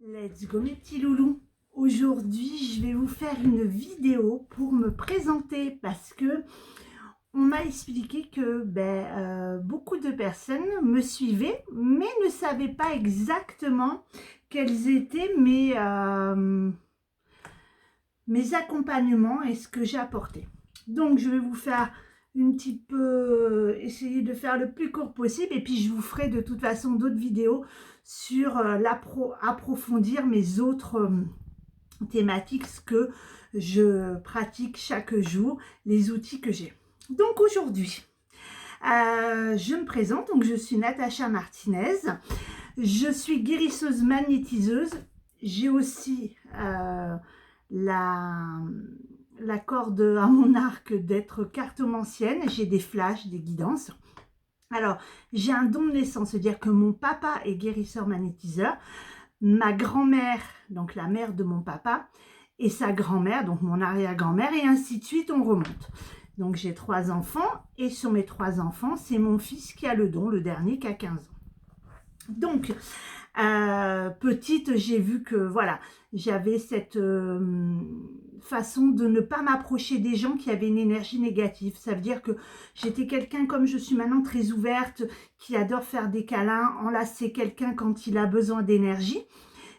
Let's go mes petits loulous. Aujourd'hui, je vais vous faire une vidéo pour me présenter parce que on m'a expliqué que beaucoup de personnes me suivaient mais ne savaient pas exactement quels étaient mes accompagnements et ce que j'apportais. Donc, je vais vous faire essayer de faire le plus court possible et puis je vous ferai de toute façon d'autres vidéos sur approfondir mes autres thématiques, ce que je pratique chaque jour, les outils que j'ai. Donc aujourd'hui, je me présente, donc je suis Natacha Martinez, je suis guérisseuse magnétiseuse, j'ai aussi la corde à mon arc d'être cartomancienne, j'ai des flashs, des guidances. Alors, j'ai un don de naissance, c'est-à-dire que mon papa est guérisseur magnétiseur, ma grand-mère, donc la mère de mon papa, et sa grand-mère, donc mon arrière-grand-mère, et ainsi de suite, on remonte. Donc, j'ai 3 enfants, et sur mes 3 enfants, c'est mon fils qui a le don, le dernier qui a 15 ans. Donc, petite, j'ai vu que voilà, j'avais cette façon de ne pas m'approcher des gens qui avaient une énergie négative. Ça veut dire que j'étais quelqu'un, comme je suis maintenant, très ouverte, qui adore faire des câlins, enlacer quelqu'un quand il a besoin d'énergie.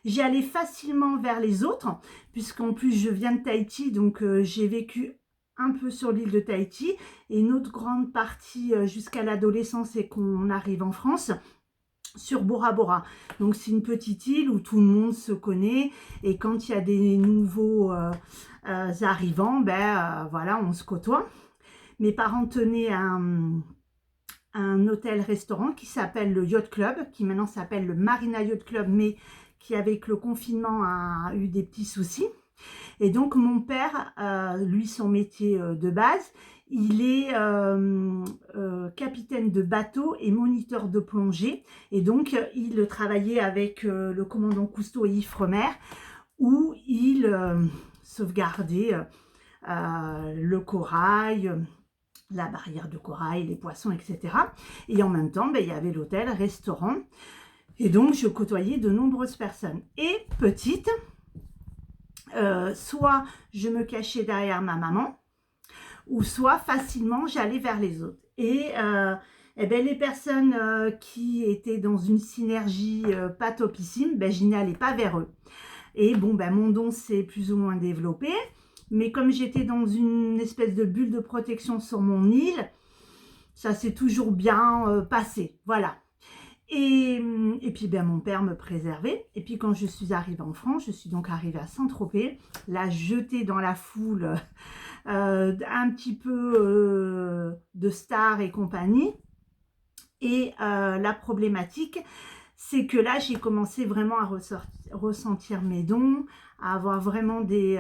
J'y allais facilement vers les autres, puisqu'en plus je viens de Tahiti, donc j'ai vécu un peu sur l'île de Tahiti, et une autre grande partie jusqu'à l'adolescence et qu'on arrive en France, sur Bora Bora. Donc c'est une petite île où tout le monde se connaît et quand il y a des nouveaux arrivants, voilà, on se côtoie. Mes parents tenaient un hôtel-restaurant qui s'appelle le Yacht Club, qui maintenant s'appelle le Marina Yacht Club, mais qui avec le confinement a eu des petits soucis. Et donc mon père, lui, son métier de base, il est capitaine de bateau et moniteur de plongée. Et donc, il travaillait avec le commandant Cousteau et Ifremer, où il sauvegardait le corail, la barrière de corail, les poissons, etc. Et en même temps, il y avait l'hôtel, restaurant. Et donc, je côtoyais de nombreuses personnes. Et petite, soit je me cachais derrière ma maman, ou soit facilement j'allais vers les autres. Et les personnes qui étaient dans une synergie pas topissime, je n'allais pas vers eux. Et bon, mon don s'est plus ou moins développé, mais comme j'étais dans une espèce de bulle de protection sur mon île, ça s'est toujours bien passé, voilà. Et puis mon père me préservait. Et puis quand je suis arrivée en France, je suis donc arrivée à Saint-Tropez, là jetée dans la foule, un petit peu de stars et compagnie. Et la problématique, c'est que là, j'ai commencé vraiment à ressentir mes dons, à avoir vraiment des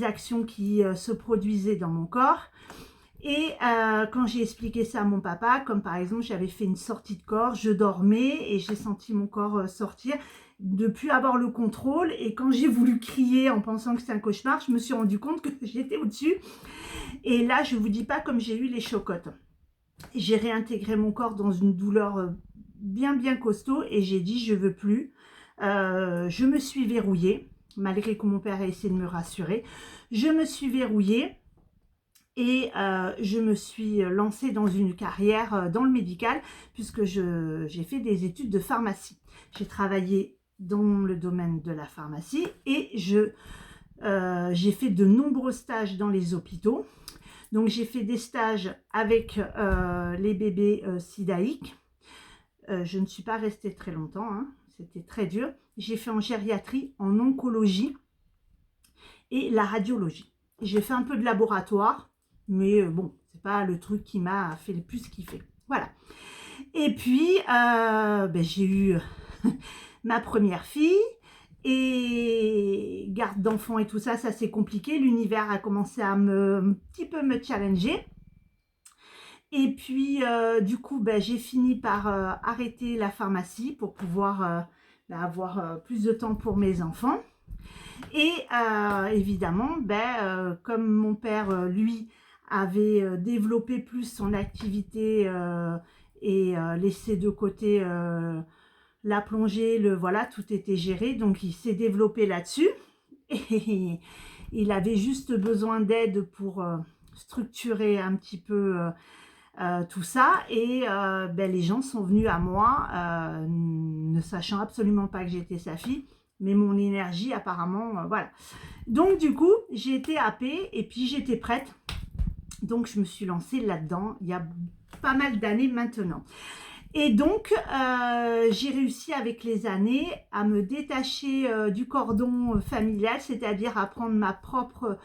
actions qui se produisaient dans mon corps. Et quand j'ai expliqué ça à mon papa, comme par exemple, j'avais fait une sortie de corps, je dormais et j'ai senti mon corps sortir, de plus avoir le contrôle. Et quand j'ai voulu crier en pensant que c'était un cauchemar, je me suis rendu compte que j'étais au-dessus. Et là, je ne vous dis pas comme j'ai eu les chocottes. J'ai réintégré mon corps dans une douleur bien costaud et j'ai dit je veux plus. Je me suis verrouillée, malgré que mon père ait essayé de me rassurer. Je me suis verrouillée et je me suis lancée dans une carrière dans le médical puisque j'ai fait des études de pharmacie. J'ai travaillé dans le domaine de la pharmacie et j'ai fait de nombreux stages dans les hôpitaux. Donc j'ai fait des stages avec les bébés sidaïques. Je ne suis pas restée très longtemps, hein. C'était très dur. J'ai fait en gériatrie, en oncologie et la radiologie. J'ai fait un peu de laboratoire, mais bon, c'est pas le truc qui m'a fait le plus kiffer. Voilà. Et puis, j'ai eu ma première fille. Et garde d'enfants et tout ça, ça c'est compliqué. L'univers a commencé à un petit peu me challenger. Et puis, du coup, j'ai fini par arrêter la pharmacie pour pouvoir avoir plus de temps pour mes enfants. Et évidemment, comme mon père, lui, avait développé plus son activité et laissé de côté la plongée, voilà, tout était géré. Donc, il s'est développé là-dessus. Et il avait juste besoin d'aide pour structurer un petit peu tout ça. Et les gens sont venus à moi, ne sachant absolument pas que j'étais sa fille. Mais mon énergie, apparemment, voilà. Donc, du coup, j'ai été happée et puis j'étais prête. Donc, je me suis lancée là-dedans il y a pas mal d'années maintenant. Et donc, j'ai réussi avec les années à me détacher du cordon familial, c'est-à-dire à prendre ma propre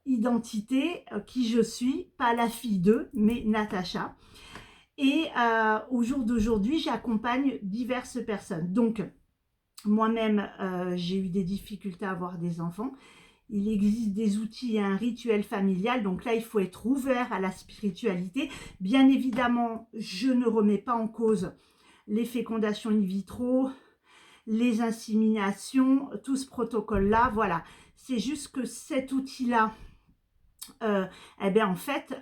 identité, qui je suis, pas la fille d'eux, mais Natacha. Et au jour d'aujourd'hui, j'accompagne diverses personnes. Donc, moi-même, j'ai eu des difficultés à avoir des enfants. Il existe des outils et un rituel familial, donc là, il faut être ouvert à la spiritualité. Bien évidemment, je ne remets pas en cause les fécondations in vitro, les inséminations, tout ce protocole-là, voilà. C'est juste que cet outil-là, en fait,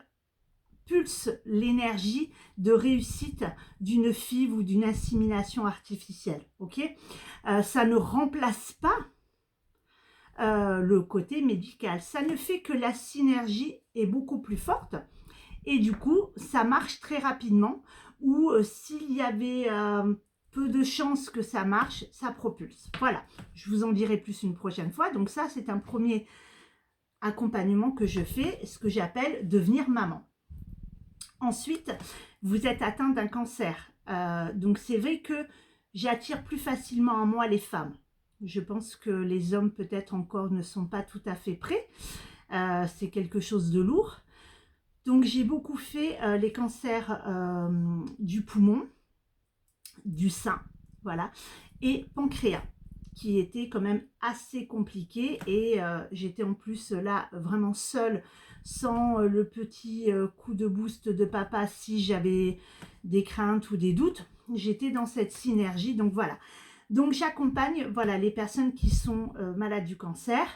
pulse l'énergie de réussite d'une FIV ou d'une insémination artificielle, ok. Ça ne remplace pas le côté médical. Ça ne fait que la synergie est beaucoup plus forte et du coup, ça marche très rapidement ou s'il y avait peu de chances que ça marche, ça propulse. Voilà, je vous en dirai plus une prochaine fois. Donc ça, c'est un premier accompagnement que je fais, ce que j'appelle devenir maman. Ensuite, vous êtes atteint d'un cancer. Donc c'est vrai que j'attire plus facilement à moi les femmes. Je pense que les hommes peut-être encore ne sont pas tout à fait prêts. C'est quelque chose de lourd. Donc j'ai beaucoup fait les cancers du poumon, du sein, voilà, et pancréas, qui était quand même assez compliqué. Et j'étais en plus là vraiment seule, sans le petit coup de boost de papa si j'avais des craintes ou des doutes. J'étais dans cette synergie, donc voilà. Donc j'accompagne voilà, les personnes qui sont malades du cancer.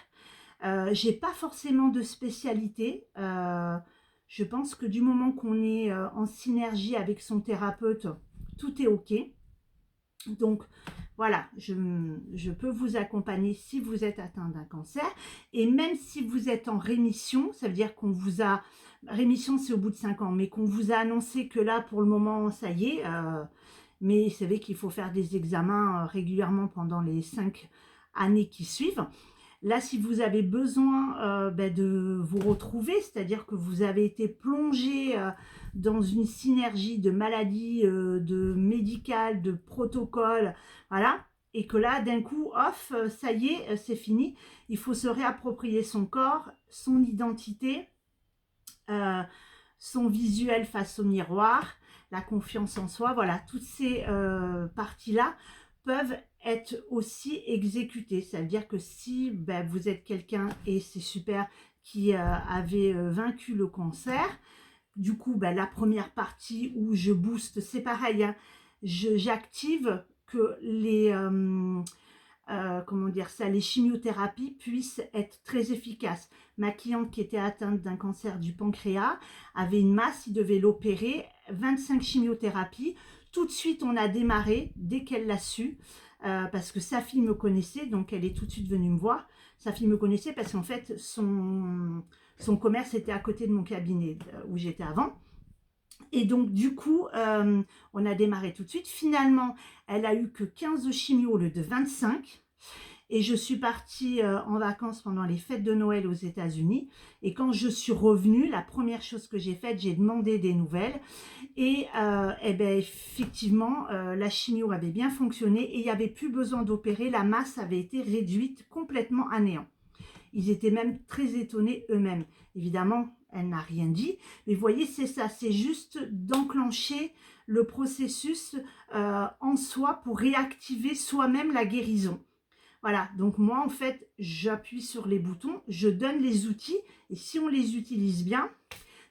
J'ai pas forcément de spécialité. Je pense que du moment qu'on est en synergie avec son thérapeute, tout est OK. Donc voilà, je peux vous accompagner si vous êtes atteint d'un cancer. Et même si vous êtes en rémission, ça veut dire qu'on vous a... Rémission, c'est au bout de 5 ans, mais qu'on vous a annoncé que là, pour le moment, ça y est... mais vous savez qu'il faut faire des examens régulièrement pendant les 5 années qui suivent. Là, si vous avez besoin de vous retrouver, c'est-à-dire que vous avez été plongé dans une synergie de maladies, de médicales, de protocoles, voilà, et que là, d'un coup, off, ça y est, c'est fini. Il faut se réapproprier son corps, son identité, son visuel face au miroir, la confiance en soi, voilà, toutes ces parties-là peuvent être aussi exécutées. Ça veut dire que si vous êtes quelqu'un, et c'est super, qui avait vaincu le cancer, du coup, la première partie où je booste, c'est pareil, hein, j'active que les... comment dire ça, les chimiothérapies puissent être très efficaces. Ma cliente qui était atteinte d'un cancer du pancréas avait une masse, il devait l'opérer, 25 chimiothérapies. Tout de suite, on a démarré, dès qu'elle l'a su, parce que sa fille me connaissait, donc elle est tout de suite venue me voir. Sa fille me connaissait parce qu'en fait, son commerce était à côté de mon cabinet où j'étais avant. Et donc, du coup, on a démarré tout de suite. Finalement, elle a eu que 15 chimios au lieu de 25. Et je suis partie en vacances pendant les fêtes de Noël aux États-Unis. Et quand je suis revenue, la première chose que j'ai faite, j'ai demandé des nouvelles. Et effectivement, la chimio avait bien fonctionné et il n'y avait plus besoin d'opérer. La masse avait été réduite complètement à néant. Ils étaient même très étonnés eux-mêmes. Évidemment, elle n'a rien dit. Mais vous voyez, c'est ça. C'est juste d'enclencher le processus en soi pour réactiver soi-même la guérison. Voilà, donc moi, en fait, j'appuie sur les boutons, je donne les outils. Et si on les utilise bien,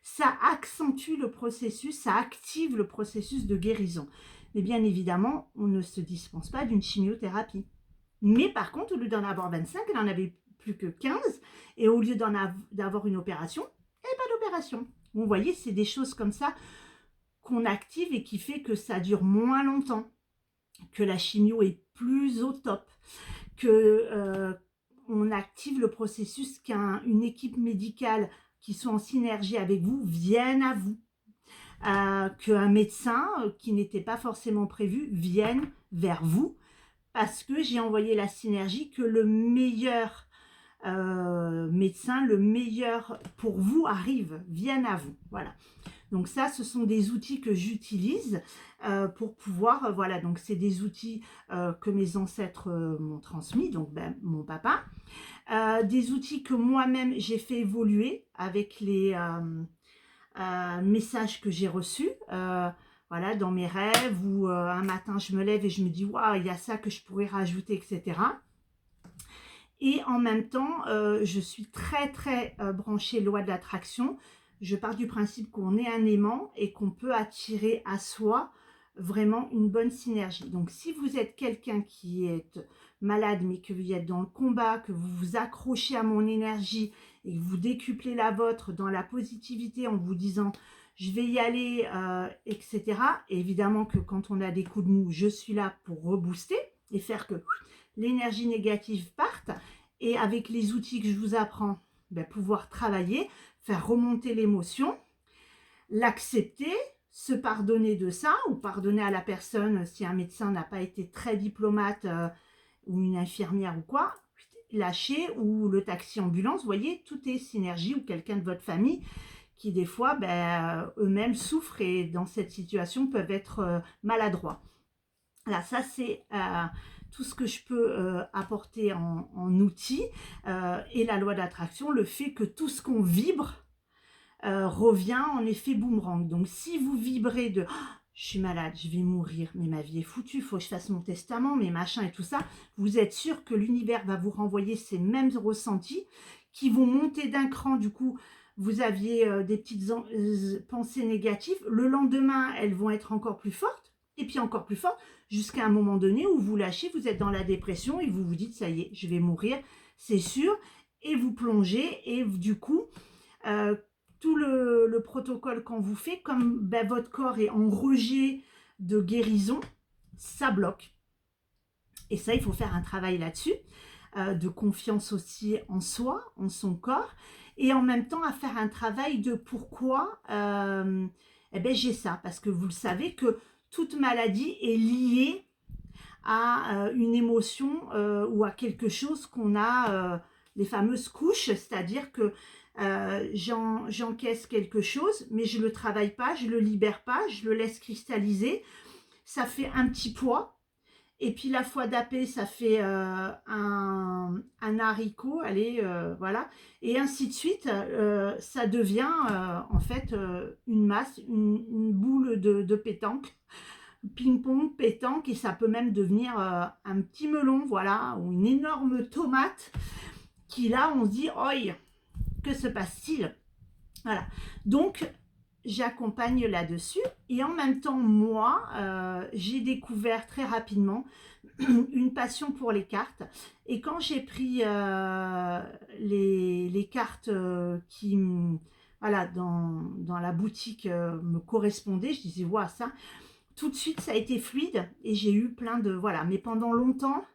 ça accentue le processus, ça active le processus de guérison. Mais bien évidemment, on ne se dispense pas d'une chimiothérapie. Mais par contre, au lieu d'en avoir 25, elle en avait plus que 15, et au lieu d'avoir une opération, il n'y avait pas d'opération. Vous voyez, c'est des choses comme ça qu'on active et qui fait que ça dure moins longtemps. que la chimio est plus au top, que on active le processus, qu'une équipe médicale qui sont en synergie avec vous vienne à vous, qu'un médecin qui n'était pas forcément prévu vienne vers vous, parce que j'ai envoyé la synergie, que le meilleur médecin, le meilleur pour vous arrive, vienne à vous. Voilà. Donc ça, ce sont des outils que j'utilise pour pouvoir, voilà, donc c'est des outils que mes ancêtres m'ont transmis, donc ben, mon papa. Des outils que moi-même j'ai fait évoluer avec les messages que j'ai reçus. Voilà, dans mes rêves, où un matin je me lève et je me dis waouh, il y a ça que je pourrais rajouter, etc. Et en même temps, je suis très très branchée loi de l'attraction. Je pars du principe qu'on est un aimant et qu'on peut attirer à soi vraiment une bonne synergie. Donc si vous êtes quelqu'un qui est malade, mais que vous êtes dans le combat, que vous vous accrochez à mon énergie et que vous décuplez la vôtre dans la positivité en vous disant je vais y aller, etc. Et évidemment que quand on a des coups de mou, je suis là pour rebooster et faire que l'énergie négative parte, et avec les outils que je vous apprends, ben, pouvoir travailler, faire remonter l'émotion, l'accepter, se pardonner de ça, ou pardonner à la personne si un médecin n'a pas été très diplomate ou une infirmière ou quoi, lâcher, ou le taxi ambulance, vous voyez, tout est synergie, ou quelqu'un de votre famille qui des fois ben, eux-mêmes souffrent et dans cette situation peuvent être maladroits. Là, ça c'est tout ce que je peux apporter en outils, et la loi d'attraction, le fait que tout ce qu'on vibre revient en effet boomerang. Donc si vous vibrez de je suis malade, je vais mourir, mais ma vie est foutue, il faut que je fasse mon testament, mes machins et tout ça, vous êtes sûr que l'univers va vous renvoyer ces mêmes ressentis qui vont monter d'un cran. Du coup, vous aviez des petites pensées négatives, le lendemain, elles vont être encore plus fortes, et puis encore plus fortes, jusqu'à un moment donné où vous lâchez, vous êtes dans la dépression et vous vous dites, ça y est, je vais mourir, c'est sûr, et vous plongez, et du coup, tout le protocole qu'on vous fait, comme ben, votre corps est en rejet de guérison, ça bloque. Et ça, il faut faire un travail là-dessus, de confiance aussi en soi, en son corps, et en même temps à faire un travail de pourquoi eh ben, j'ai ça. Parce que vous le savez que toute maladie est liée à une émotion ou à quelque chose qu'on a, les fameuses couches, c'est-à-dire que j'encaisse quelque chose, mais je ne le travaille pas, je ne le libère pas, je le laisse cristalliser, ça fait un petit poids, et puis la fois d'après, ça fait un haricot, allez, voilà, et ainsi de suite, ça devient en fait une masse, une boule de pétanque, ping-pong, pétanque, et ça peut même devenir un petit melon, voilà, ou une énorme tomate, qui là, on se dit, oi, que se passe-t-il? Voilà, donc j'accompagne là-dessus, et en même temps, moi, j'ai découvert très rapidement une passion pour les cartes, et quand j'ai pris les cartes qui, voilà, dans la boutique me correspondaient, je disais, voilà, ça, tout de suite, ça a été fluide, et j'ai eu plein de, voilà, mais pendant longtemps,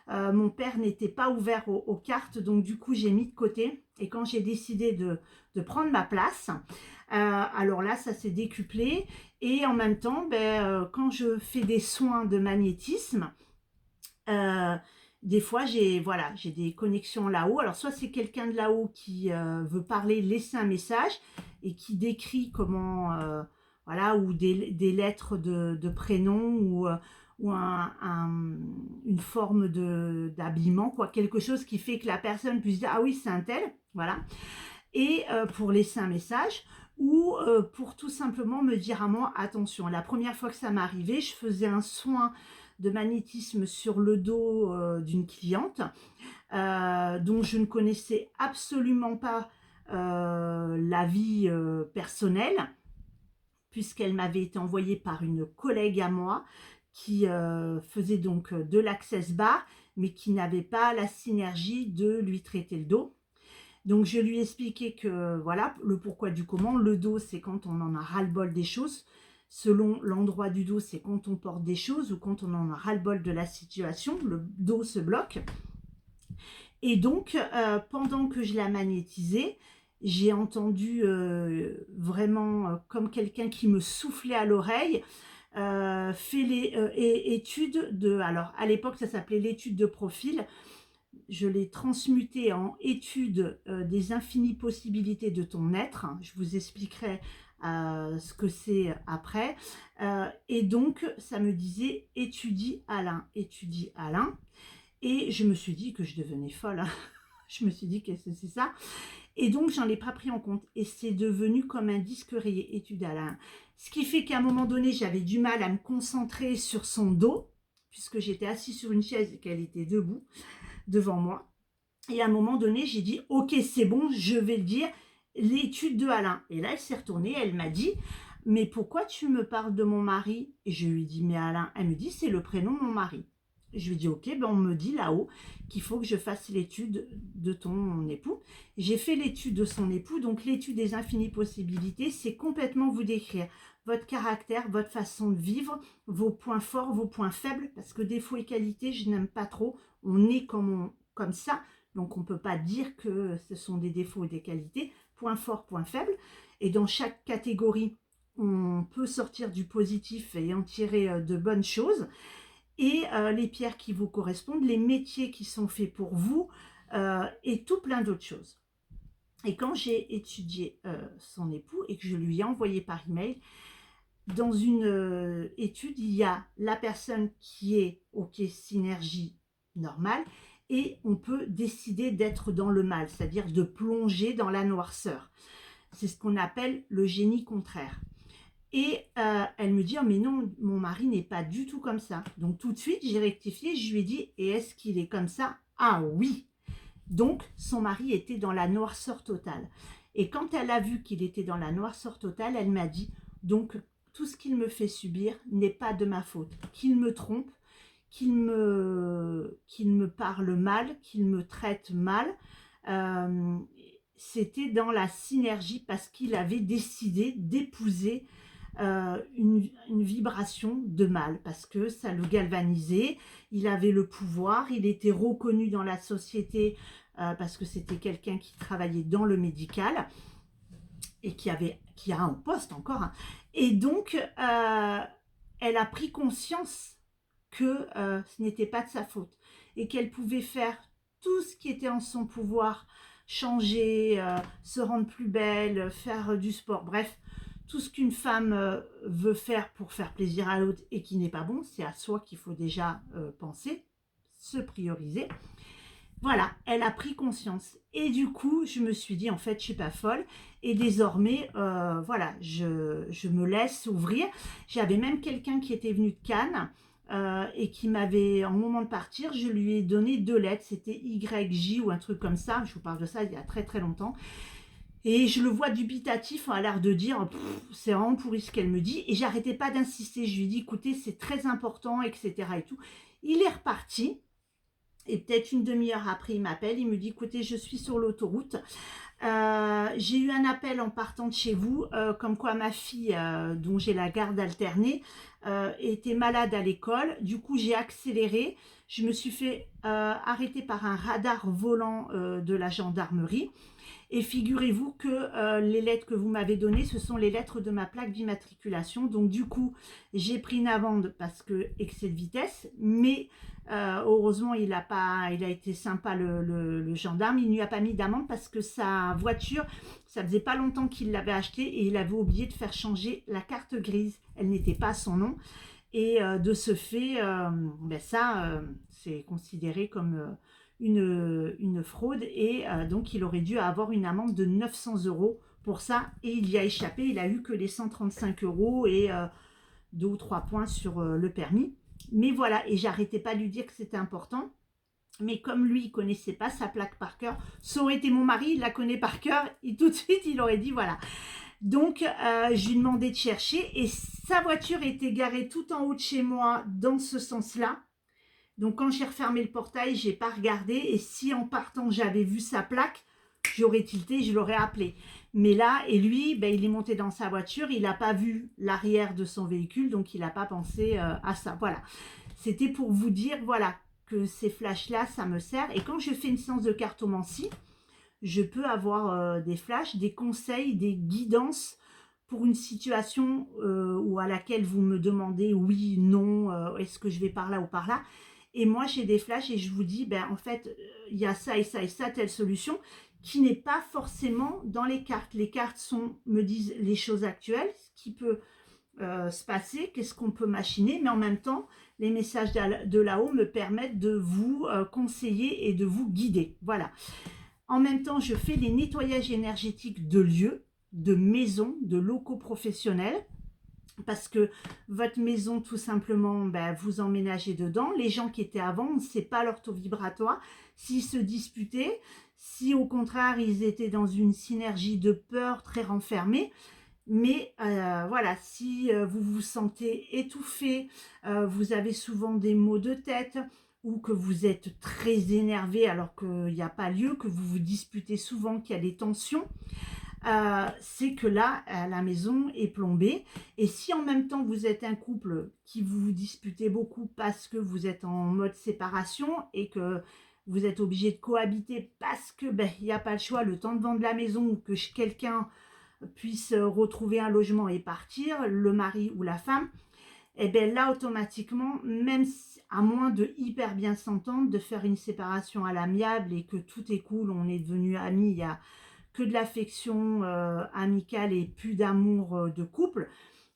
mon père n'était pas ouvert aux cartes, donc du coup, j'ai mis de côté, et quand j'ai décidé de prendre ma place, alors là, ça s'est décuplé, et en même temps, ben, quand je fais des soins de magnétisme, des fois, voilà, j'ai des connexions là-haut. Alors, soit c'est quelqu'un de là-haut qui veut parler, laisser un message, et qui décrit comment, voilà, ou des lettres de prénom, ou une forme d'habillement, quoi, quelque chose qui fait que la personne puisse dire, ah oui, c'est un tel, voilà, et pour laisser un message, ou pour tout simplement me dire à moi, attention, la première fois que ça m'est arrivé, je faisais un soin de magnétisme sur le dos d'une cliente dont je ne connaissais absolument pas la vie personnelle, puisqu'elle m'avait été envoyée par une collègue à moi qui faisait donc de l'access bar, mais qui n'avait pas la synergie de lui traiter le dos. Donc je lui ai expliqué que voilà, le pourquoi du comment. Le dos, c'est quand on en a ras-le-bol des choses. selon l'endroit du dos, c'est quand on porte des choses ou quand on en a ras-le-bol de la situation, le dos se bloque. Et donc, pendant que je la magnétisais, j'ai entendu vraiment comme quelqu'un qui me soufflait à l'oreille, fait les études de... Alors, à l'époque, ça s'appelait l'étude de profil. Je l'ai transmuté en étude des infinies possibilités de ton être. Je vous expliquerai ce que c'est après. Et donc, ça me disait étudie Alain, étudie Alain. Et je me suis dit que je devenais folle. Hein. Je me suis dit que c'est ça. Et donc, j'en ai pas pris en compte. Et c'est devenu comme un disque rayé, étude Alain. Ce qui fait qu'à un moment donné, j'avais du mal à me concentrer sur son dos, puisque j'étais assise sur une chaise et qu'elle était debout devant moi. Et à un moment donné, j'ai dit, ok, c'est bon, je vais le dire, l'étude de Alain. Et là, elle s'est retournée, elle m'a dit, mais pourquoi tu me parles de mon mari? Et je lui ai dit, mais Alain, elle me dit, c'est le prénom de mon mari. Je lui ai dit, ok, ben on me dit là-haut qu'il faut que je fasse l'étude de ton époux. J'ai fait l'étude de son époux, donc l'étude des infinies possibilités, c'est complètement vous décrire votre caractère, votre façon de vivre, vos points forts, vos points faibles, parce que défauts et qualités, je n'aime pas trop. On est comme ça, donc on ne peut pas dire que ce sont des défauts et des qualités. Points forts, points faibles. Et dans chaque catégorie, on peut sortir du positif et en tirer de bonnes choses. Et les pierres qui vous correspondent, les métiers qui sont faits pour vous, et tout plein d'autres choses. Et quand j'ai étudié son époux et que je lui ai envoyé par email, dans une étude, il y a la personne qui est OK, synergie normale, et on peut décider d'être dans le mal, c'est-à-dire de plonger dans la noirceur. C'est ce qu'on appelle le génie contraire. Et elle me dit, oh, mais non, mon mari n'est pas du tout comme ça. Donc tout de suite, j'ai rectifié, je lui ai dit, et est-ce qu'il est comme ça? Ah oui. Donc son mari était dans la noirceur totale. Et quand elle a vu qu'il était dans la noirceur totale, elle m'a dit, donc tout ce qu'il me fait subir n'est pas de ma faute. Qu'il me trompe, qu'il me parle mal, qu'il me traite mal. C'était dans la synergie parce qu'il avait décidé d'épouser une vibration de mal, parce que ça le galvanisait, il avait le pouvoir, il était reconnu dans la société parce que c'était quelqu'un qui travaillait dans le médical et qui a un poste encore. Hein. Et donc, elle a pris conscience que ce n'était pas de sa faute et qu'elle pouvait faire tout ce qui était en son pouvoir, changer, se rendre plus belle, faire du sport, bref, tout ce qu'une femme veut faire pour faire plaisir à l'autre et qui n'est pas bon, c'est à soi qu'il faut déjà penser, se prioriser. Voilà, elle a pris conscience. Et du coup, je me suis dit, en fait, je suis pas folle. Et désormais, voilà, je me laisse ouvrir. J'avais même quelqu'un qui était venu de Cannes et qui m'avait, en moment de partir, je lui ai donné 2 lettres. C'était YJ ou un truc comme ça. Je vous parle de ça il y a très très longtemps. Et je le vois dubitatif, a l'air de dire, c'est vraiment pourri ce qu'elle me dit. Et j'arrêtais pas d'insister. Je lui ai dit, écoutez, c'est très important, etc. et tout. Il est reparti. Et peut-être une demi-heure après, il m'appelle. Il me dit, écoutez, je suis sur l'autoroute. J'ai eu un appel en partant de chez vous, comme quoi ma fille, dont j'ai la garde alternée, était malade à l'école. Du coup, j'ai accéléré. Je me suis fait arrêter par un radar volant de la gendarmerie. Et figurez-vous que les lettres que vous m'avez données, ce sont les lettres de ma plaque d'immatriculation. Donc du coup, j'ai pris une amende parce que excès de vitesse, mais heureusement, il a été sympa le gendarme. Il ne lui a pas mis d'amende parce que sa voiture, ça faisait pas longtemps qu'il l'avait achetée et il avait oublié de faire changer la carte grise. Elle n'était pas à son nom. Et de ce fait, c'est considéré comme une fraude et donc il aurait dû avoir une amende de 900 € pour ça et il y a échappé, il a eu que les 135 € et 2 ou 3 points sur le permis. Mais voilà, et j'arrêtais pas de lui dire que c'était important. Mais comme lui, il connaissait pas sa plaque par cœur, ça aurait été mon mari, il la connaît par cœur, et tout de suite, il aurait dit voilà. Donc, je lui ai demandé de chercher, et sa voiture était garée tout en haut de chez moi, dans ce sens-là. Donc, quand j'ai refermé le portail, j'ai pas regardé, et si en partant, j'avais vu sa plaque, j'aurais tilté, je l'aurais appelé. Mais là, et lui, ben, il est monté dans sa voiture, il n'a pas vu l'arrière de son véhicule, donc il n'a pas pensé à ça. Voilà, c'était pour vous dire, voilà, que ces flashs-là, ça me sert. Et quand je fais une séance de cartomancie, je peux avoir des flashs, des conseils, des guidances pour une situation ou à laquelle vous me demandez oui, non, est-ce que je vais par là ou par là. Et moi, j'ai des flashs et je vous dis, ben, en fait, il y a ça et ça et ça, telle solution, qui n'est pas forcément dans les cartes. Les cartes me disent les choses actuelles, ce qui peut se passer, qu'est-ce qu'on peut machiner, mais en même temps, les messages de là-haut me permettent de vous conseiller et de vous guider. Voilà. En même temps, je fais des nettoyages énergétiques de lieux, de maisons, de locaux professionnels, parce que votre maison, tout simplement, ben, vous emménagez dedans. Les gens qui étaient avant, on ne sait pas leur taux vibratoire, s'ils se disputaient, si au contraire, ils étaient dans une synergie de peur très renfermée. Mais voilà, si vous vous sentez étouffé, vous avez souvent des maux de tête, ou que vous êtes très énervé alors qu'il n'y a pas lieu, que vous vous disputez souvent, qu'il y a des tensions, c'est que là, la maison est plombée. Et si en même temps vous êtes un couple qui vous disputez beaucoup parce que vous êtes en mode séparation et que vous êtes obligé de cohabiter parce que ben, il n'y a pas le choix, le temps de vendre la maison ou que quelqu'un puisse retrouver un logement et partir, le mari ou la femme, et bien là automatiquement, même si, à moins de hyper bien s'entendre, de faire une séparation à l'amiable et que tout est cool, on est devenus amis, il y a que de l'affection amicale et plus d'amour de couple,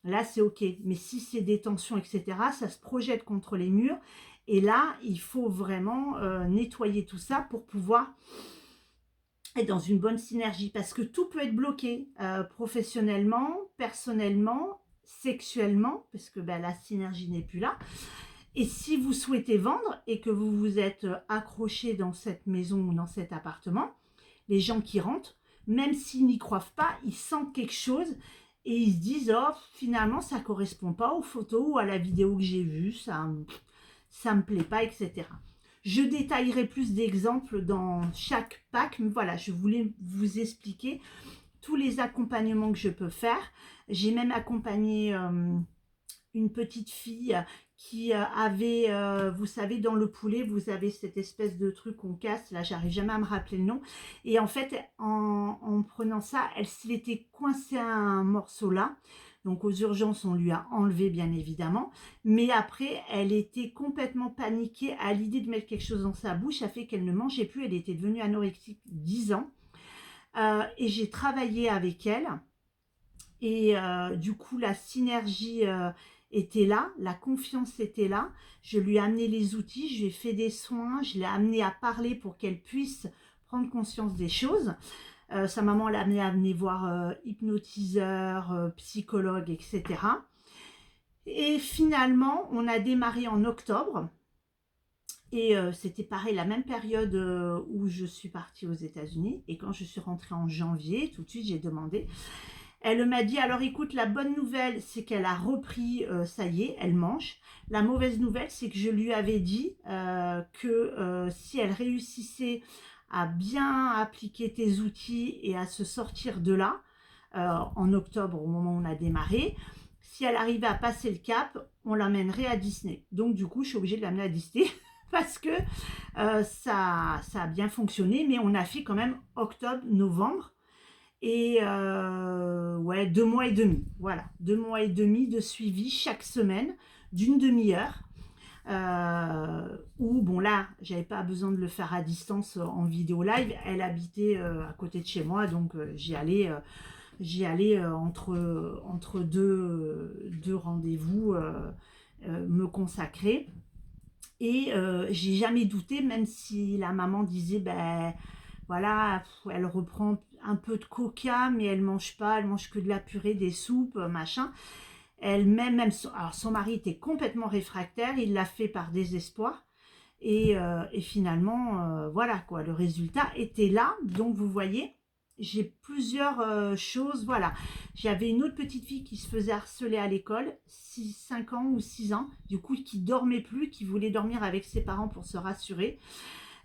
là c'est ok. Mais si c'est des tensions, etc., ça se projette contre les murs. Et là, il faut vraiment nettoyer tout ça pour pouvoir être dans une bonne synergie. Parce que tout peut être bloqué professionnellement, personnellement, sexuellement, parce que ben, la synergie n'est plus là. Et si vous souhaitez vendre et que vous vous êtes accroché dans cette maison ou dans cet appartement, les gens qui rentrent, même s'ils n'y croient pas, ils sentent quelque chose et ils se disent « Oh, finalement, ça ne correspond pas aux photos ou à la vidéo que j'ai vue, ça me plaît pas, etc. » Je détaillerai plus d'exemples dans chaque pack, mais voilà, je voulais vous expliquer tous les accompagnements que je peux faire. J'ai même accompagné une petite fille qui avait, vous savez, dans le poulet, vous avez cette espèce de truc qu'on casse, là, j'arrive jamais à me rappeler le nom. Et en fait, en prenant ça, elle s'était coincée un morceau là. Donc aux urgences, on lui a enlevé, bien évidemment. Mais après, elle était complètement paniquée à l'idée de mettre quelque chose dans sa bouche. Ça fait qu'elle ne mangeait plus. Elle était devenue anorexique 10 ans. Et j'ai travaillé avec elle. Et du coup, la synergie était là, la confiance était là. Je lui ai amené les outils, je lui ai fait des soins, je l'ai amené à parler pour qu'elle puisse prendre conscience des choses. Sa maman l'a amené à venir voir hypnotiseur, psychologue, etc. Et finalement, on a démarré en octobre. Et c'était pareil, la même période où je suis partie aux États-Unis. Et quand je suis rentrée en janvier, tout de suite, j'ai demandé. Elle m'a dit, alors écoute, la bonne nouvelle, c'est qu'elle a repris, ça y est, elle mange. La mauvaise nouvelle, c'est que je lui avais dit que si elle réussissait à bien appliquer tes outils et à se sortir de là, en octobre, au moment où on a démarré, si elle arrivait à passer le cap, on l'emmènerait à Disney. Donc du coup, je suis obligée de l'amener à Disney parce que ça a bien fonctionné, mais on a fait quand même octobre, novembre. Et ouais, 2 mois et demi. Voilà, 2 mois et demi de suivi chaque semaine d'une demi-heure. Où, bon là, j'avais pas besoin de le faire à distance en vidéo live. Elle habitait à côté de chez moi, donc j'y allais entre deux rendez-vous me consacrer. Et j'ai jamais douté, même si la maman disait, ben voilà, elle reprend un peu de coca, mais elle mange pas, elle mange que de la purée, des soupes, machin. Elle-même, alors son mari était complètement réfractaire, il l'a fait par désespoir. Et finalement, voilà quoi, le résultat était là. Donc vous voyez, j'ai plusieurs choses, voilà. J'avais une autre petite fille qui se faisait harceler à l'école, 5 ans ou 6 ans, du coup qui dormait plus, qui voulait dormir avec ses parents pour se rassurer.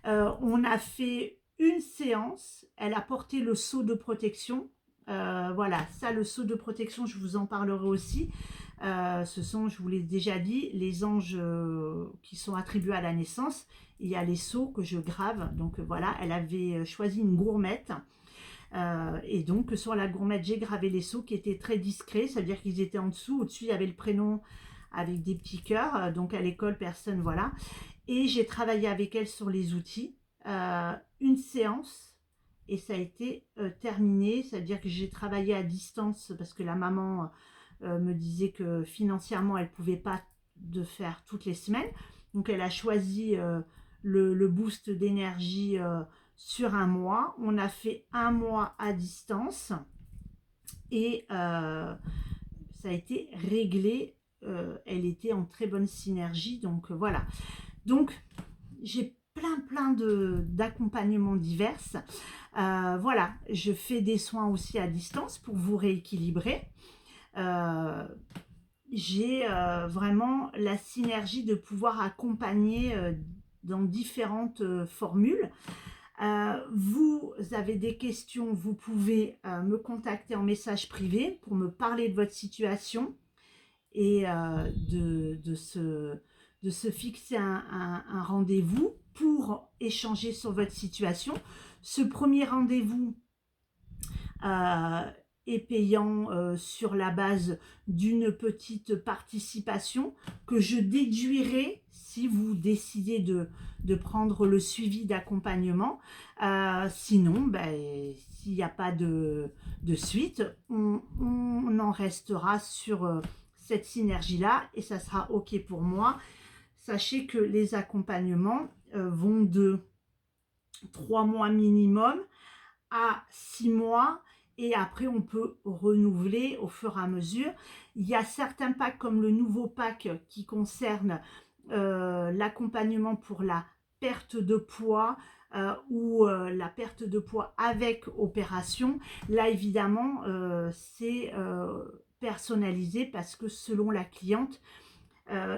On a fait une séance, elle a porté le sceau de protection. Voilà, ça, le sceau de protection, je vous en parlerai aussi. Ce sont, je vous l'ai déjà dit, les anges qui sont attribués à la naissance. Il y a les sceaux que je grave. Donc voilà, elle avait choisi une gourmette. Et donc sur la gourmette, j'ai gravé les sceaux qui étaient très discrets. C'est-à-dire qu'ils étaient en dessous. Au-dessus, il y avait le prénom avec des petits cœurs. Donc à l'école, personne, voilà. Et j'ai travaillé avec elle sur les outils. Une séance. Et ça a été terminé. C'est-à-dire que j'ai travaillé à distance parce que la maman me disait que financièrement, elle ne pouvait pas de faire toutes les semaines. Donc, elle a choisi le boost d'énergie sur un mois. On a fait un mois à distance et ça a été réglé. Elle était en très bonne synergie. Donc, voilà. Donc, j'ai plein d'accompagnements divers. Voilà, je fais des soins aussi à distance pour vous rééquilibrer. J'ai vraiment la synergie de pouvoir accompagner dans différentes formules. Vous avez des questions, vous pouvez me contacter en message privé pour me parler de votre situation et de se fixer un rendez-vous pour échanger sur votre situation. Ce premier rendez-vous est payant sur la base d'une petite participation que je déduirai si vous décidez de prendre le suivi d'accompagnement. Sinon, ben, s'il n'y a pas de suite, on en restera sur cette synergie-là et ça sera OK pour moi. Sachez que les accompagnements vont de 3 mois minimum à 6 mois et après on peut renouveler au fur et à mesure. Il y a certains packs comme le nouveau pack qui concerne l'accompagnement pour la perte de poids ou la perte de poids avec opération. Là évidemment c'est personnalisé parce que selon la cliente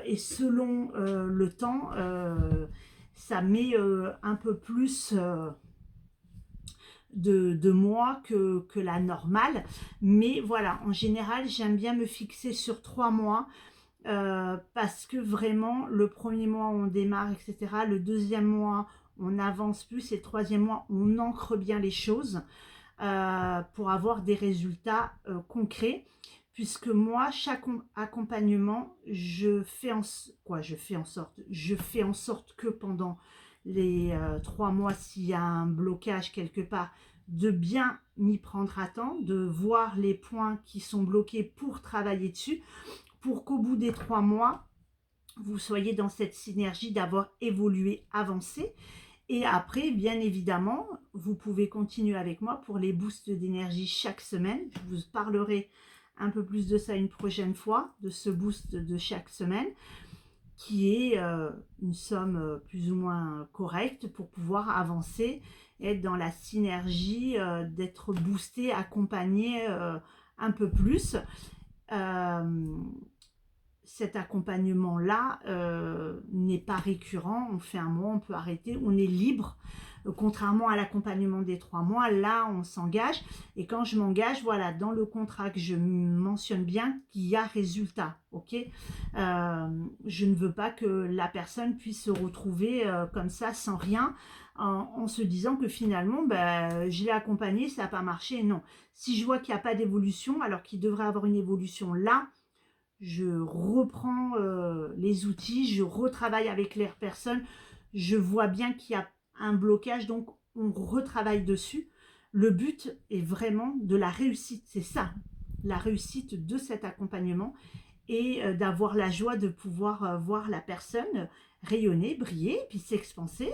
et selon le temps ça met un peu plus de mois que la normale. Mais voilà, en général, j'aime bien me fixer sur 3 mois parce que vraiment, le premier mois, on démarre, etc. Le deuxième mois, on avance plus et le troisième mois, on ancre bien les choses pour avoir des résultats concrets. Puisque moi, chaque accompagnement, je fais en sorte que pendant les 3 mois, s'il y a un blocage quelque part, de bien m'y prendre à temps, de voir les points qui sont bloqués pour travailler dessus, pour qu'au bout des 3 mois, vous soyez dans cette synergie d'avoir évolué, avancé. Et après, bien évidemment, vous pouvez continuer avec moi pour les boosts d'énergie chaque semaine. Je vous parlerai un peu plus de ça une prochaine fois, de ce boost de chaque semaine, qui est une somme plus ou moins correcte pour pouvoir avancer, être dans la synergie, d'être boosté, accompagné un peu plus. Cet accompagnement-là n'est pas récurrent, on fait un mois, on peut arrêter, on est libre. Contrairement à l'accompagnement des 3 mois, là on s'engage. Et quand je m'engage, voilà, dans le contrat que je mentionne bien qu'il y a résultat, ok. Je ne veux pas que la personne puisse se retrouver comme ça, sans rien, en se disant que finalement, ben, je l'ai accompagné, ça n'a pas marché. Non, si je vois qu'il n'y a pas d'évolution, alors qu'il devrait avoir une évolution là, je reprends les outils, je retravaille avec les personnes, je vois bien qu'il y a un blocage, donc on retravaille dessus. Le but est vraiment de la réussite, c'est ça, la réussite de cet accompagnement et d'avoir la joie de pouvoir voir la personne rayonner, briller, puis s'expanser,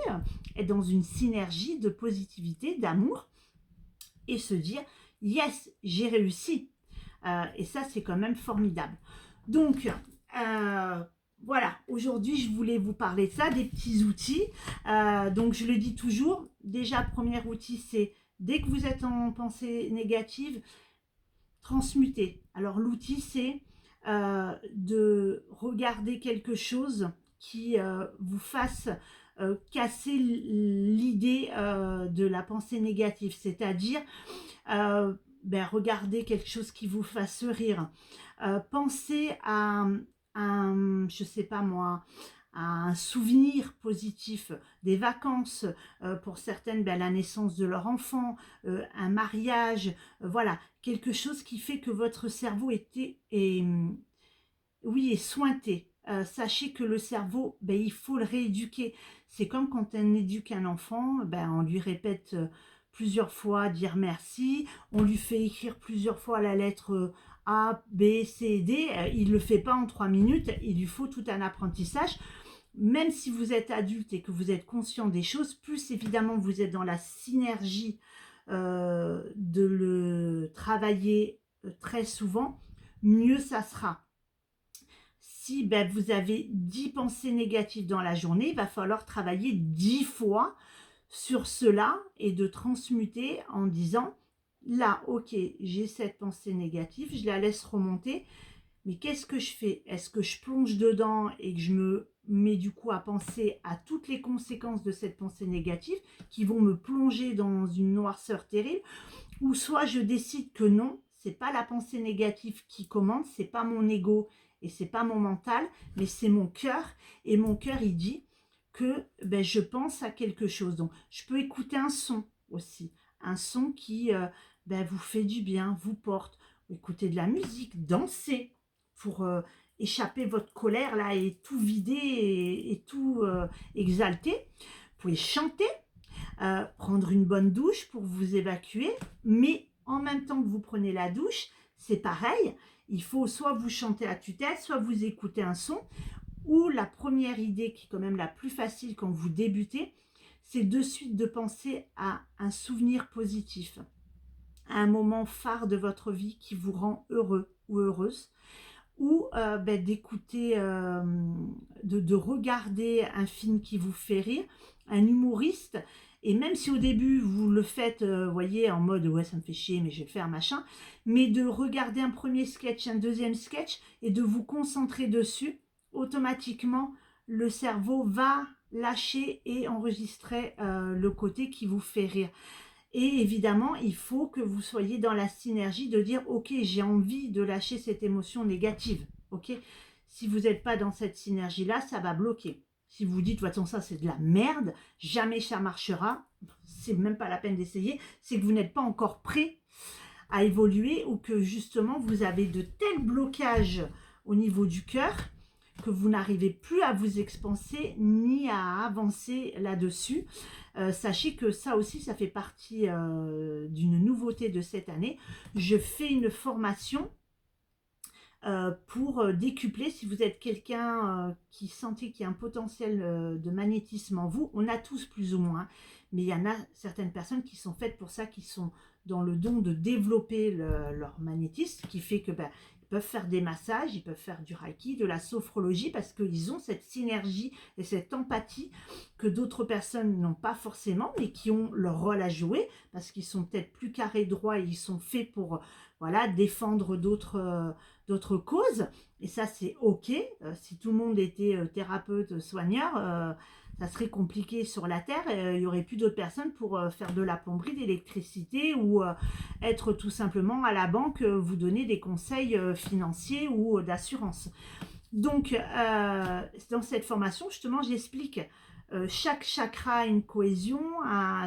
être dans une synergie de positivité, d'amour et se dire « yes, j'ai réussi ». Et ça, c'est quand même formidable. Donc, voilà, aujourd'hui, je voulais vous parler de ça, des petits outils. Donc, je le dis toujours, déjà, premier outil, c'est dès que vous êtes en pensée négative, transmuter. Alors, l'outil, c'est de regarder quelque chose qui vous fasse casser l'idée de la pensée négative, c'est-à-dire regardez quelque chose qui vous fasse rire, pensez à je sais pas moi, à un souvenir positif, des vacances, pour certaines, la naissance de leur enfant, un mariage, voilà, quelque chose qui fait que votre cerveau oui, est sointé. Sachez que le cerveau, il faut le rééduquer. C'est comme quand on éduque un enfant, on lui répète plusieurs fois dire merci, on lui fait écrire plusieurs fois la lettre A, B, C, D. Il ne le fait pas en 3 minutes, il lui faut tout un apprentissage. Même si vous êtes adulte et que vous êtes conscient des choses, plus évidemment vous êtes dans la synergie de le travailler très souvent, mieux ça sera. Si vous avez 10 pensées négatives dans la journée, il va falloir travailler 10 fois sur cela et de transmuter en disant, là, ok, j'ai cette pensée négative, je la laisse remonter, mais qu'est-ce que je fais? Est-ce que je plonge dedans et que je me mets du coup à penser à toutes les conséquences de cette pensée négative qui vont me plonger dans une noirceur terrible, ou soit je décide que non, c'est pas la pensée négative qui commande, c'est pas mon ego et c'est pas mon mental, mais c'est mon cœur, et mon cœur il dit que je pense à quelque chose. Donc je peux écouter un son aussi, un son qui vous fait du bien, vous porte, écouter de la musique, danser pour échapper votre colère là et tout vider et tout exalter. Vous pouvez chanter, prendre une bonne douche pour vous évacuer, mais en même temps que vous prenez la douche, c'est pareil, il faut soit vous chanter à tue-tête, soit vous écouter un son, ou la première idée qui est quand même la plus facile quand vous débutez, c'est de suite de penser à un souvenir positif, à un moment phare de votre vie qui vous rend heureux ou heureuse, ou d'écouter, de regarder un film qui vous fait rire, un humoriste, et même si au début vous le faites, voyez, en mode ouais ça me fait chier mais je vais le faire machin, mais de regarder un premier sketch, un deuxième sketch et de vous concentrer dessus, automatiquement le cerveau va lâcher et enregistrer le côté qui vous fait rire. Et évidemment, il faut que vous soyez dans la synergie de dire « Ok, j'ai envie de lâcher cette émotion négative. » Ok. Si vous n'êtes pas dans cette synergie-là, ça va bloquer. Si vous dites « De toute façon, ça c'est de la merde, jamais ça marchera. » C'est même pas la peine d'essayer. C'est que vous n'êtes pas encore prêt à évoluer, ou que justement, vous avez de tels blocages au niveau du cœur que vous n'arrivez plus à vous expanser ni à avancer là-dessus. Sachez que ça aussi, ça fait partie d'une nouveauté de cette année. Je fais une formation pour décupler, si vous êtes quelqu'un qui sentait qu'il y a un potentiel de magnétisme en vous, on a tous plus ou moins, mais il y en a certaines personnes qui sont faites pour ça, qui sont dans le don de développer leur magnétisme, qui fait que ils peuvent faire des massages, ils peuvent faire du reiki, de la sophrologie, parce qu'ils ont cette synergie et cette empathie que d'autres personnes n'ont pas forcément, mais qui ont leur rôle à jouer, parce qu'ils sont peut-être plus carrés droits et ils sont faits pour voilà, défendre d'autres causes. Et ça, c'est ok. Si tout le monde était thérapeute, soigneur, ça serait compliqué sur la Terre. Il n'y aurait plus d'autres personnes pour faire de la plomberie, d'électricité, ou être tout simplement à la banque, vous donner des conseils financiers ou d'assurance. Donc, dans cette formation, justement, j'explique chaque chakra a une cohésion.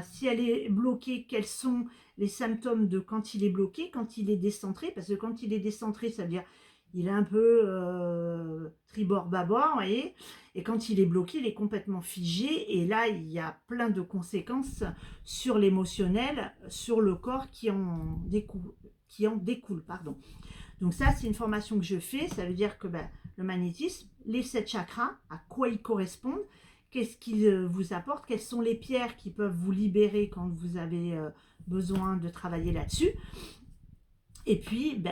Si elle est bloquée, quels sont les symptômes de quand il est bloqué, quand il est décentré. Parce que quand il est décentré, ça veut dire il est un peu tribord-babord, vous voyez. Et quand il est bloqué, il est complètement figé. Et là, il y a plein de conséquences sur l'émotionnel, sur le corps qui en découle, pardon. Donc ça, c'est une formation que je fais. Ça veut dire que le magnétisme, les 7 chakras, à quoi ils correspondent, qu'est-ce qu'ils vous apportent, quelles sont les pierres qui peuvent vous libérer quand vous avez besoin de travailler là-dessus. Et puis,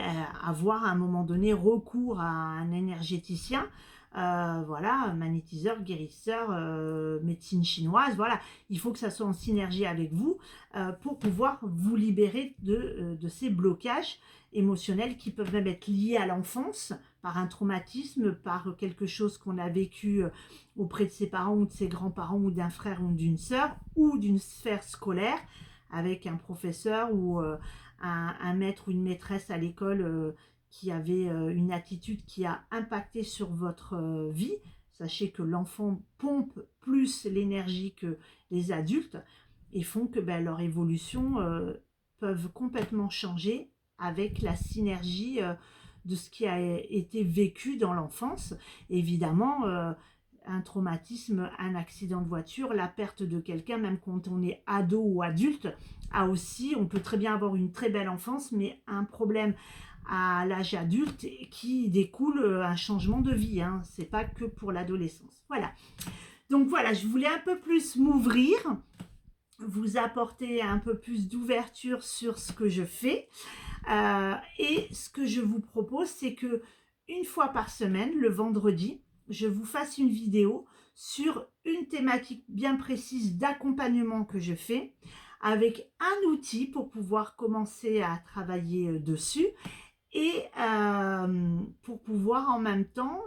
avoir à un moment donné recours à un énergéticien, voilà, un magnétiseur, guérisseur, médecine chinoise, voilà. Il faut que ça soit en synergie avec vous pour pouvoir vous libérer de ces blocages émotionnels qui peuvent même être liés à l'enfance, par un traumatisme, par quelque chose qu'on a vécu auprès de ses parents ou de ses grands-parents ou d'un frère ou d'une sœur, ou d'une sphère scolaire, avec un professeur ou un maître ou une maîtresse à l'école qui avait une attitude qui a impacté sur votre vie. Sachez que l'enfant pompe plus l'énergie que les adultes et font que leur évolution peuvent complètement changer avec la synergie de ce qui a été vécu dans l'enfance. Évidemment, un traumatisme, un accident de voiture, la perte de quelqu'un, même quand on est ado ou adulte, a aussi, on peut très bien avoir une très belle enfance, mais un problème à l'âge adulte qui découle un changement de vie. Hein. C'est pas que pour l'adolescence. Voilà. Donc voilà, je voulais un peu plus m'ouvrir, vous apporter un peu plus d'ouverture sur ce que je fais. Et ce que je vous propose, c'est que une fois par semaine, le vendredi, je vous fasse une vidéo sur une thématique bien précise d'accompagnement que je fais, avec un outil pour pouvoir commencer à travailler dessus et pour pouvoir en même temps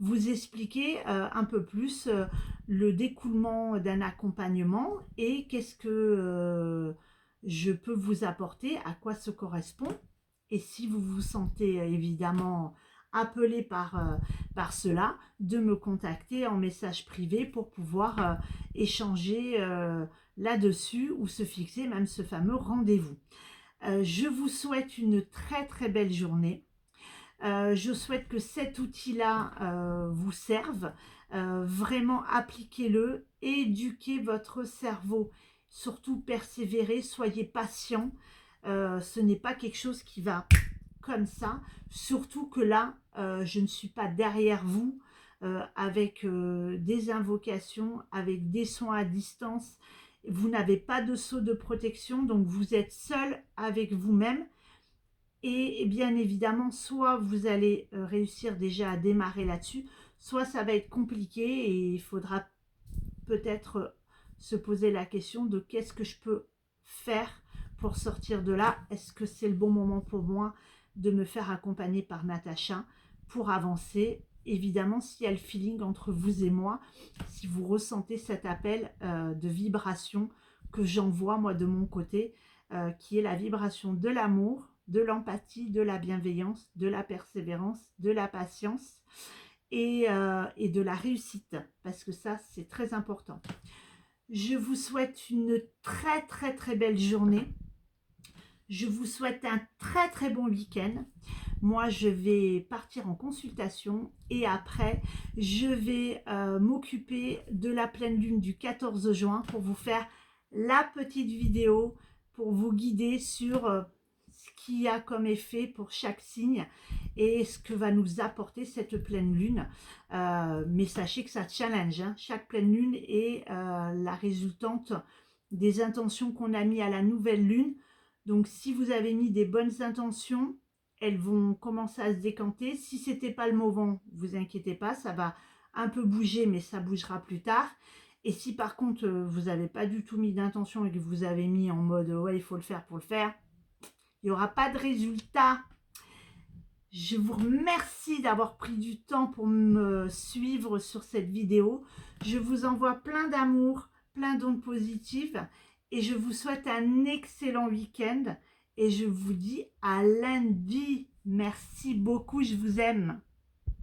vous expliquer un peu plus le découlement d'un accompagnement et qu'est-ce que je peux vous apporter, à quoi ça correspond. Et si vous vous sentez évidemment appelé par cela, de me contacter en message privé pour pouvoir échanger là-dessus ou se fixer même ce fameux rendez-vous. Je vous souhaite une très très belle journée. Je souhaite que cet outil-là vous serve. Vraiment appliquez-le, éduquez votre cerveau. Surtout persévérez, soyez patient. Ce n'est pas quelque chose qui va comme ça. Surtout que là, je ne suis pas derrière vous avec des invocations, avec des soins à distance. Vous n'avez pas de seau de protection, donc vous êtes seul avec vous-même. Et bien évidemment, soit vous allez réussir déjà à démarrer là-dessus, soit ça va être compliqué et il faudra peut-être se poser la question de qu'est-ce que je peux faire pour sortir de là. Est-ce que c'est le bon moment pour moi de me faire accompagner par Natacha pour avancer? Évidemment, s'il y a le feeling entre vous et moi, si vous ressentez cet appel de vibration que j'envoie moi de mon côté, qui est la vibration de l'amour, de l'empathie, de la bienveillance, de la persévérance, de la patience et de la réussite, parce que ça, c'est très important. Je vous souhaite une très très très belle journée. Je vous souhaite un très très bon week-end. Moi, je vais partir en consultation et après, je vais m'occuper de la pleine lune du 14 juin pour vous faire la petite vidéo pour vous guider sur ce qu'il y a comme effet pour chaque signe et ce que va nous apporter cette pleine lune. Mais sachez que ça challenge, hein. Chaque pleine lune est la résultante des intentions qu'on a mis à la nouvelle lune. Donc, si vous avez mis des bonnes intentions, elles vont commencer à se décanter. Si ce n'était pas le moment, vous inquiétez pas, ça va un peu bouger, mais ça bougera plus tard. Et si par contre, vous n'avez pas du tout mis d'intention et que vous avez mis en mode « ouais, il faut le faire pour le faire », il n'y aura pas de résultat. Je vous remercie d'avoir pris du temps pour me suivre sur cette vidéo. Je vous envoie plein d'amour, plein d'ondes positives et je vous souhaite un excellent week-end et je vous dis à lundi. Merci beaucoup, je vous aime.